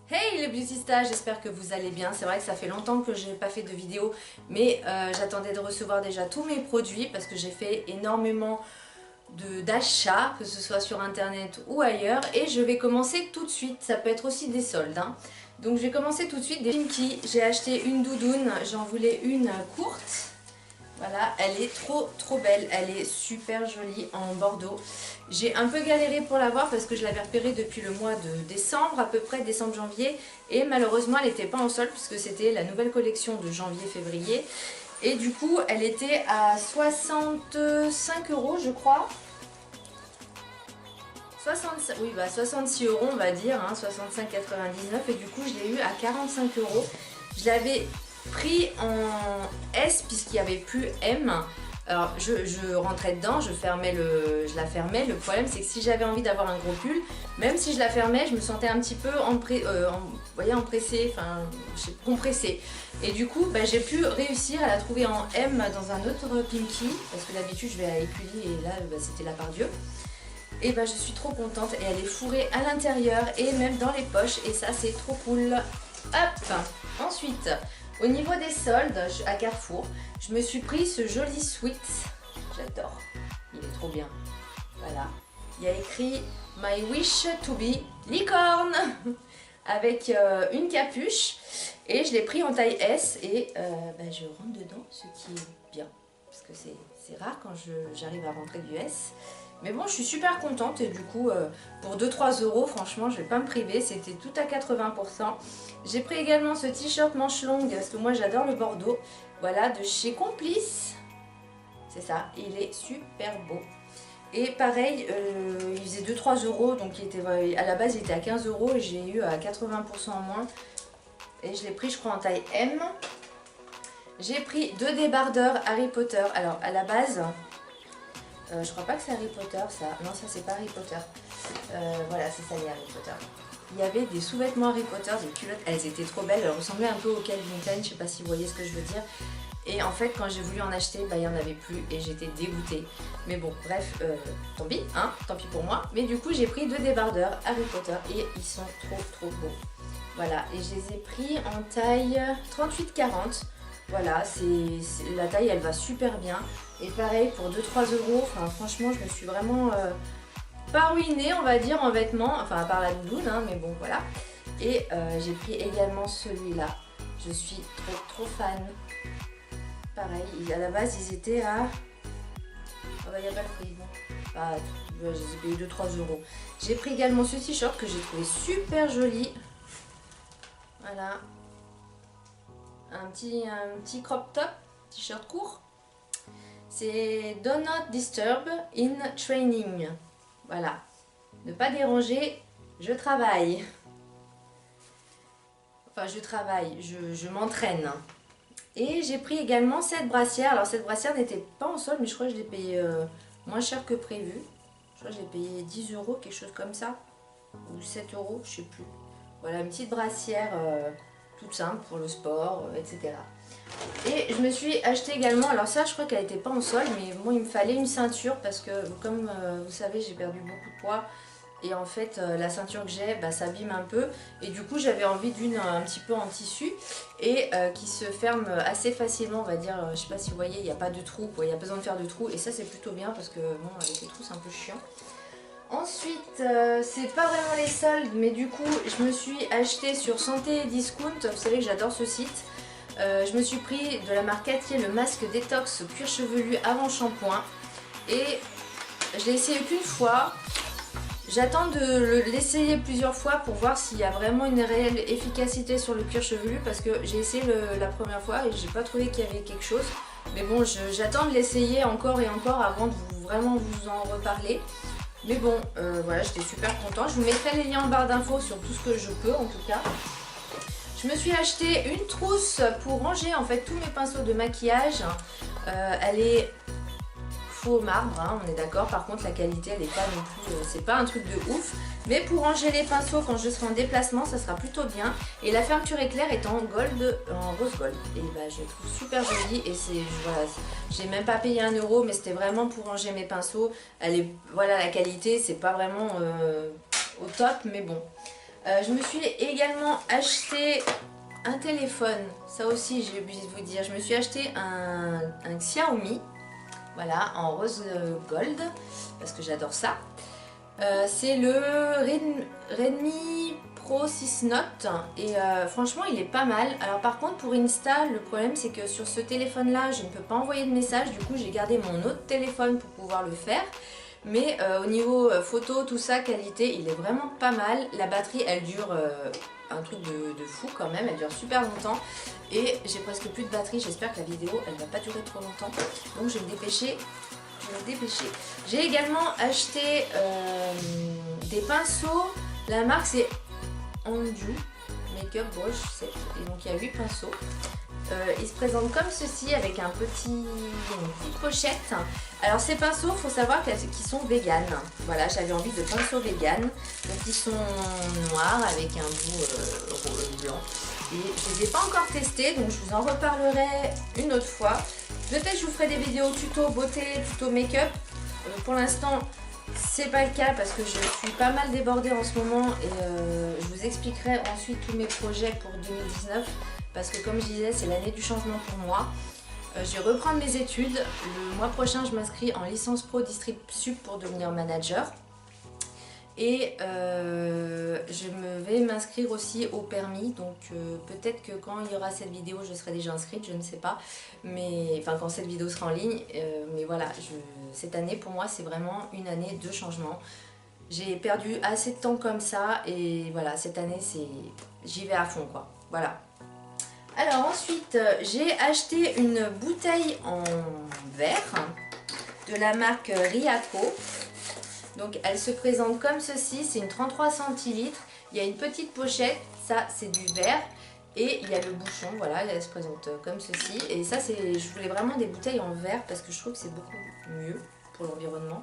Hey les beautystas, j'espère que vous allez bien. C'est vrai que ça fait longtemps que je n'ai pas fait de vidéo, mais j'attendais de recevoir déjà tous mes produits parce que j'ai fait énormément d'achats, que ce soit sur internet ou ailleurs, et je vais commencer tout de suite. Ça peut être aussi des soldes, hein. Donc je vais commencer tout de suite des Pimki. J'ai acheté une doudoune, j'en voulais une courte. Voilà, elle est trop belle, elle est super jolie en bordeaux. J'ai un peu galéré pour l'avoir parce que je l'avais repérée depuis le mois de décembre, à peu près décembre-janvier. Et malheureusement elle n'était pas en solde puisque c'était la nouvelle collection de janvier-février. Et du coup elle était à 65 € je crois. 66 € on va dire, hein, 65,99 €. Et du coup je l'ai eu à 45 €. Je l'avais pris en S puisqu'il n'y avait plus M. Alors je rentrais dedans, je la fermais. Le problème c'est que si j'avais envie d'avoir un gros pull, même si je la fermais, je me sentais un petit peu empressée, enfin compressée. Et du coup j'ai pu réussir à la trouver en M dans un autre Pimki, parce que d'habitude je vais à Écully et là c'était la Pardieu. Et je suis trop contente et elle est fourrée à l'intérieur et même dans les poches et ça c'est trop cool. Hop. Ensuite, au niveau des soldes à Carrefour, je me suis pris ce joli sweat. J'adore, il est trop bien. Voilà, il y a écrit My wish to be licorne avec une capuche et je l'ai pris en taille S et je rentre dedans, ce qui est bien parce que c'est rare quand j'arrive à rentrer du S. Mais bon, je suis super contente et du coup, pour 2-3 €, franchement, je vais pas me priver. C'était tout à 80%. J'ai pris également ce t-shirt manche longue parce que moi, j'adore le bordeaux. Voilà, de chez Complice. C'est ça, il est super beau. Et pareil, il faisait 2-3 €, donc à la base, il était à 15 € et j'ai eu à 80% en moins. Et je l'ai pris, je crois, en taille M. J'ai pris 2 débardeurs Harry Potter. Alors, à la base... je crois pas que c'est Harry Potter ça. Non, ça c'est pas Harry Potter. Voilà, c'est ça les Harry Potter. Il y avait des sous-vêtements Harry Potter, des culottes. Elles étaient trop belles. Elles ressemblaient un peu au Calvin Klein. Je sais pas si vous voyez ce que je veux dire. Et en fait, quand j'ai voulu en acheter, il n'y en avait plus et j'étais dégoûtée. Mais bon, bref, tant pis, hein, tant pis pour moi. Mais du coup, j'ai pris 2 débardeurs Harry Potter et ils sont trop beaux. Voilà, et je les ai pris en taille 38-40. Voilà, la taille elle va super bien. Et pareil pour 2-3 €, enfin franchement je me suis vraiment pas ruinée on va dire en vêtements, enfin à part la doudoune hein, mais bon voilà. Et j'ai pris également celui-là, je suis trop fan. Pareil, à la base ils étaient à... Oh il n'y a pas le prix, bon. Je les ai payés 2-3 €. J'ai pris également ce t-shirt que j'ai trouvé super joli. Voilà. Un petit crop top, t-shirt court. C'est Do Not Disturb in Training. Voilà. Ne pas déranger, je travaille. Enfin, je travaille, je m'entraîne. Et j'ai pris également cette brassière. Alors, cette brassière n'était pas en solde, mais je crois que je l'ai payée moins cher que prévu. Je crois que j'ai payé 10 €, quelque chose comme ça. Ou 7 €, je sais plus. Voilà, une petite brassière toute simple pour le sport, etc. Et je me suis acheté également, alors ça je crois qu'elle n'était pas en solde, mais bon il me fallait une ceinture parce que comme vous savez j'ai perdu beaucoup de poids et en fait la ceinture que j'ai s'abîme un peu et du coup j'avais envie d'une un petit peu en tissu et qui se ferme assez facilement on va dire, je sais pas si vous voyez il n'y a pas de trou, il n'y a pas besoin de faire de trou et ça c'est plutôt bien parce que bon avec les trous c'est un peu chiant. Ensuite, c'est pas vraiment les soldes, mais du coup, je me suis acheté sur Santé Discount. Vous savez que j'adore ce site. Je me suis pris de la marque Cattier le masque détox cuir chevelu avant shampoing. Et je l'ai essayé qu'une fois. J'attends de l'essayer plusieurs fois pour voir s'il y a vraiment une réelle efficacité sur le cuir chevelu. Parce que j'ai essayé la première fois et j'ai pas trouvé qu'il y avait quelque chose. Mais bon, j'attends de l'essayer encore et encore avant de vraiment vous en reparler. Mais bon, voilà, j'étais super contente. Je vous mettrai les liens en barre d'infos sur tout ce que je peux en tout cas. Je me suis acheté une trousse pour ranger en fait tous mes pinceaux de maquillage. Elle est faux marbre, hein, on est d'accord. Par contre la qualité elle est pas non plus, c'est pas un truc de ouf. Mais pour ranger les pinceaux quand je serai en déplacement, ça sera plutôt bien. Et la fermeture éclair est en gold, en rose gold. Et je la trouve super jolie. Et voilà, j'ai même pas payé 1 €, mais c'était vraiment pour ranger mes pinceaux. Elle est, voilà, la qualité, c'est pas vraiment au top, mais bon. Je me suis également acheté un téléphone, ça aussi j'ai oublié de vous dire, je me suis acheté un Xiaomi, voilà, en rose gold, parce que j'adore ça. C'est le Redmi Pro 6 Note et franchement il est pas mal. Alors par contre pour Insta, le problème c'est que sur ce téléphone là je ne peux pas envoyer de message, du coup j'ai gardé mon autre téléphone pour pouvoir le faire. Mais au niveau photo, tout ça, qualité, il est vraiment pas mal. La batterie, elle dure un truc de fou quand même, elle dure super longtemps. Et j'ai presque plus de batterie, j'espère que la vidéo, elle va pas durer trop longtemps. Donc je vais me dépêcher. J'ai également acheté des pinceaux. La marque c'est Anju Makeup Brush Set. Et donc il y a 8 pinceaux. Il se présente comme ceci avec une petite pochette. Alors ces pinceaux, il faut savoir qu'ils sont véganes. Voilà, j'avais envie de pinceaux véganes. Donc ils sont noirs avec un bout blanc. Et je ne les ai pas encore testés, donc je vous en reparlerai une autre fois. Peut-être je vous ferai des vidéos tuto beauté, tuto make-up. Pour l'instant, c'est pas le cas parce que je suis pas mal débordée en ce moment et je vous expliquerai ensuite tous mes projets pour 2019. Parce que comme je disais, c'est l'année du changement pour moi. Je vais reprendre mes études. Le mois prochain, je m'inscris en licence pro District Sup pour devenir manager. Et je vais m'inscrire aussi au permis. Donc peut-être que quand il y aura cette vidéo, je serai déjà inscrite, je ne sais pas. Mais enfin quand cette vidéo sera en ligne. Mais voilà, cette année pour moi, c'est vraiment une année de changement. J'ai perdu assez de temps comme ça. Et voilà, cette année, j'y vais à fond quoi. Voilà. Alors ensuite, j'ai acheté une bouteille en verre de la marque Riaco. Donc elle se présente comme ceci, c'est une 33 centilitres. Il y a une petite pochette, ça c'est du verre. Et il y a le bouchon, voilà, elle se présente comme ceci. Et ça, je voulais vraiment des bouteilles en verre parce que je trouve que c'est beaucoup mieux pour l'environnement.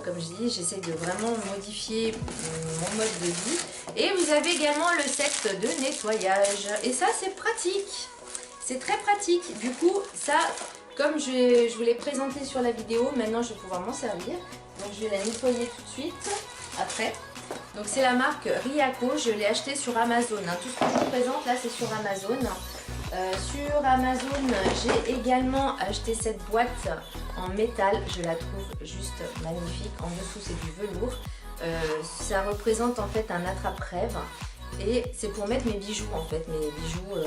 Comme je dis, j'essaie de vraiment modifier mon mode de vie. Et vous avez également le set de nettoyage. Et ça, c'est pratique. C'est très pratique. Du coup, ça, comme je vous l'ai présenté sur la vidéo, maintenant je vais pouvoir m'en servir. Donc je vais la nettoyer tout de suite, après. Donc c'est la marque Riaco, je l'ai acheté sur Amazon. Tout ce que je vous présente là, c'est sur Amazon. Sur Amazon, j'ai également acheté cette boîte en métal. Je la trouve juste magnifique. En dessous, c'est du velours. Ça représente en fait un attrape-rêve. Et c'est pour mettre mes bijoux en fait, mes bijoux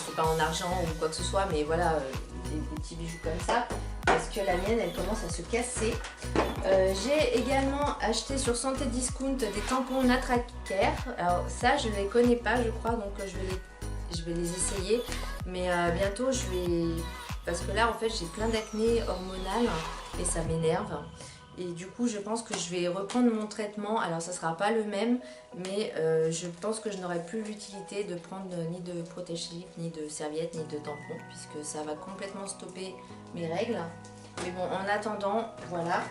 c'est pas en argent ou quoi que ce soit, mais voilà, des petits bijoux comme ça. Parce que la mienne, elle commence à se casser. J'ai également acheté sur Santé Discount des tampons Natracare. Alors ça, je ne les connais pas, je crois, donc je vais les essayer. Mais bientôt, parce que là, en fait, j'ai plein d'acné hormonal et ça m'énerve. Et du coup, je pense que je vais reprendre mon traitement. Alors, ça ne sera pas le même, mais je pense que je n'aurai plus l'utilité de prendre ni de protège-slip, ni de serviette, ni de tampon, puisque ça va complètement stopper mes règles. Mais bon, en attendant, voilà.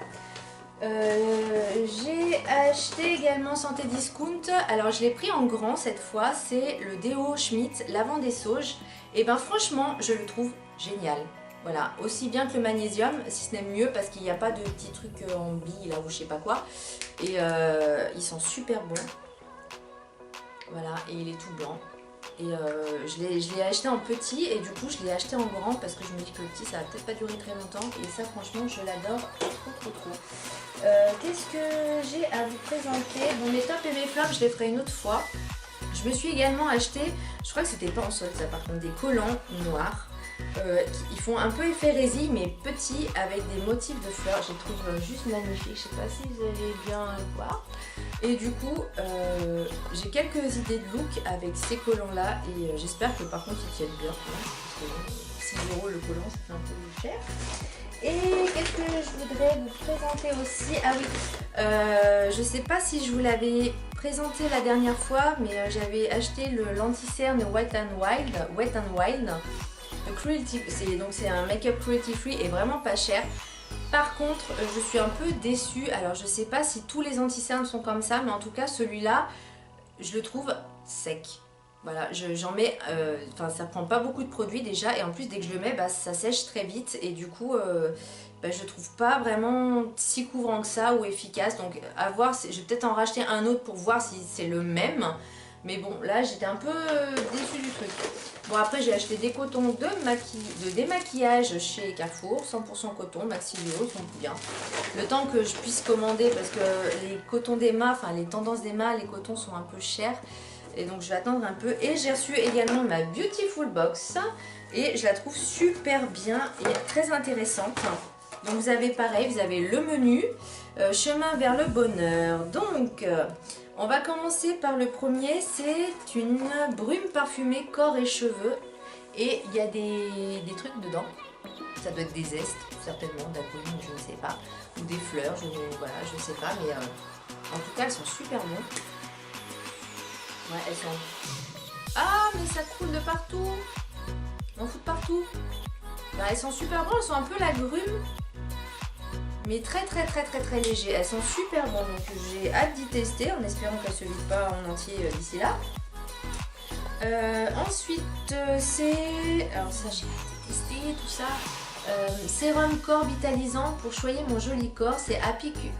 J'ai acheté également Santé Discount. Alors, je l'ai pris en grand cette fois. C'est le déo Schmitt Lavant des Sauges. Et ben franchement, je le trouve génial. Voilà, aussi bien que le magnésium, si ce n'est mieux parce qu'il n'y a pas de petits trucs en billes là ou je sais pas quoi. Et ils sont super bons. Voilà, et il est tout blanc. Et je l'ai acheté en petit et du coup je l'ai acheté en grand parce que je me dis que le petit ça va peut-être pas durer très longtemps. Et ça franchement je l'adore trop. Qu'est-ce que j'ai à vous présenter? Bon, mes tops et mes flops je les ferai une autre fois. Je me suis également acheté, je crois que c'était pas en solde ça par contre, des collants noirs. Ils font un peu effet résille mais petits avec des motifs de fleurs, je les trouve juste magnifiques, je sais pas si vous allez bien voir. Et du coup j'ai quelques idées de look avec ces collants là et j'espère que par contre ils tiennent bien, parce que 6 € le collant ça fait un peu cher. Et qu'est-ce que je voudrais vous présenter aussi? Ah oui, je sais pas si je vous l'avais présenté la dernière fois, mais j'avais acheté l'anti-cerne Wet n Wild. C'est un make-up cruelty free et vraiment pas cher. Par contre, je suis un peu déçue. Alors, je sais pas si tous les anti-cernes sont comme ça, mais en tout cas, celui-là, je le trouve sec. Voilà, j'en mets, ça prend pas beaucoup de produit déjà, et en plus, dès que je le mets, bah, ça sèche très vite, et du coup, bah, je trouve pas vraiment si couvrant que ça ou efficace. Donc à voir, je vais peut-être en racheter un autre pour voir si c'est le même. Mais bon, là j'étais un peu déçue du truc. Bon, après j'ai acheté des cotons de démaquillage chez Carrefour, 100% coton, Maxilio, ils sont bien. Le temps que je puisse commander, parce que les cotons d'Emma, enfin les tendances d'Emma, les cotons sont un peu chers. Et donc je vais attendre un peu. Et j'ai reçu également ma Beautiful Box. Et je la trouve super bien et très intéressante. Donc vous avez pareil, vous avez le menu, chemin vers le bonheur. Donc on va commencer par le premier, c'est une brume parfumée corps et cheveux. Et il y a des trucs dedans. Ça doit être des zestes, certainement, d'agrumes, je ne sais pas. Ou des fleurs, voilà, je ne sais pas. Mais en tout cas, elles sont super bonnes. Ouais, elles sont... Ah, mais ça coule de partout. On fout de partout. Bah, elles sont super bonnes, elles sont un peu l'agrume. Mais très léger. Elles sont super bonnes, donc j'ai hâte d'y tester en espérant qu'elles ne se vident pas en entier d'ici là. Ensuite, c'est... Alors ça, j'ai hâte de tester tout ça. Sérum corps vitalisant pour choyer mon joli corps, c'est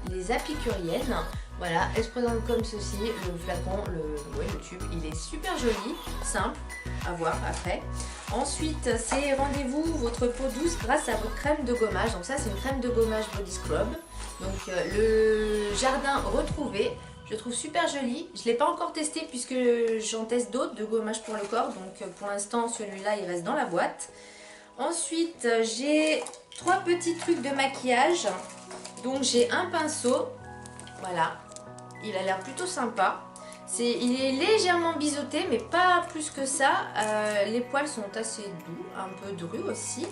les Apicuriennes. Voilà, elles se présentent comme ceci, le flacon, le tube, il est super joli, simple, à voir après. Ensuite, c'est rendez-vous votre peau douce grâce à votre crème de gommage. Donc ça, c'est une crème de gommage body scrub. Donc le jardin retrouvé, je trouve super joli. Je ne l'ai pas encore testé puisque j'en teste d'autres de gommage pour le corps. Donc pour l'instant, celui-là, il reste dans la boîte. Ensuite, j'ai 3 petits trucs de maquillage. Donc j'ai un pinceau, voilà, il a l'air plutôt sympa. Il est légèrement biseauté, mais pas plus que ça. Les poils sont assez doux, un peu drus aussi.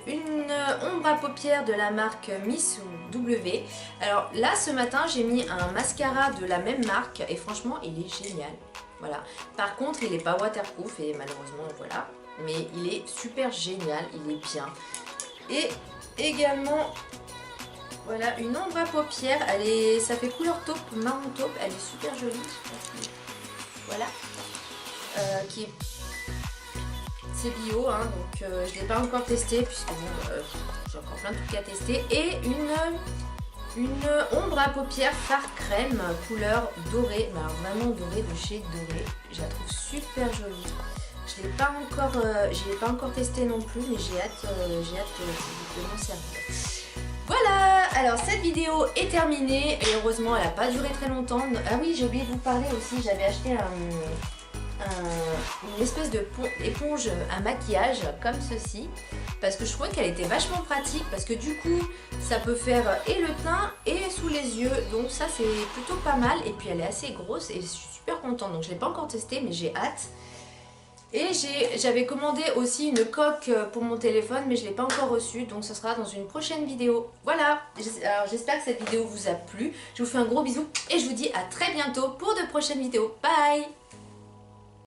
Une ombre à paupières de la marque Miss W. Alors là, ce matin, j'ai mis un mascara de la même marque et franchement, il est génial. Voilà. Par contre, il n'est pas waterproof et malheureusement, voilà. Mais il est super génial, il est bien. Et également... Voilà, une ombre à paupières, ça fait couleur taupe, marron taupe, elle est super jolie. Voilà, c'est bio, hein, donc je ne l'ai pas encore testé puisque bon, j'ai encore plein de trucs à tester. Et une ombre à paupières Fard Crème, couleur dorée, mais alors vraiment dorée de chez Doré. Je la trouve super jolie. Je l'ai pas encore testé non plus, mais j'ai hâte de m'en servir. Voilà, alors cette vidéo est terminée et heureusement elle n'a pas duré très longtemps. Ah oui, j'ai oublié de vous parler aussi, j'avais acheté une espèce d'éponge à maquillage comme ceci parce que je trouvais qu'elle était vachement pratique parce que du coup ça peut faire et le teint et sous les yeux, donc ça c'est plutôt pas mal et puis elle est assez grosse et je suis super contente, donc je ne l'ai pas encore testé mais j'ai hâte. Et j'avais commandé aussi une coque pour mon téléphone, mais je ne l'ai pas encore reçue, donc ce sera dans une prochaine vidéo. Voilà, alors j'espère que cette vidéo vous a plu. Je vous fais un gros bisou et je vous dis à très bientôt pour de prochaines vidéos. Bye!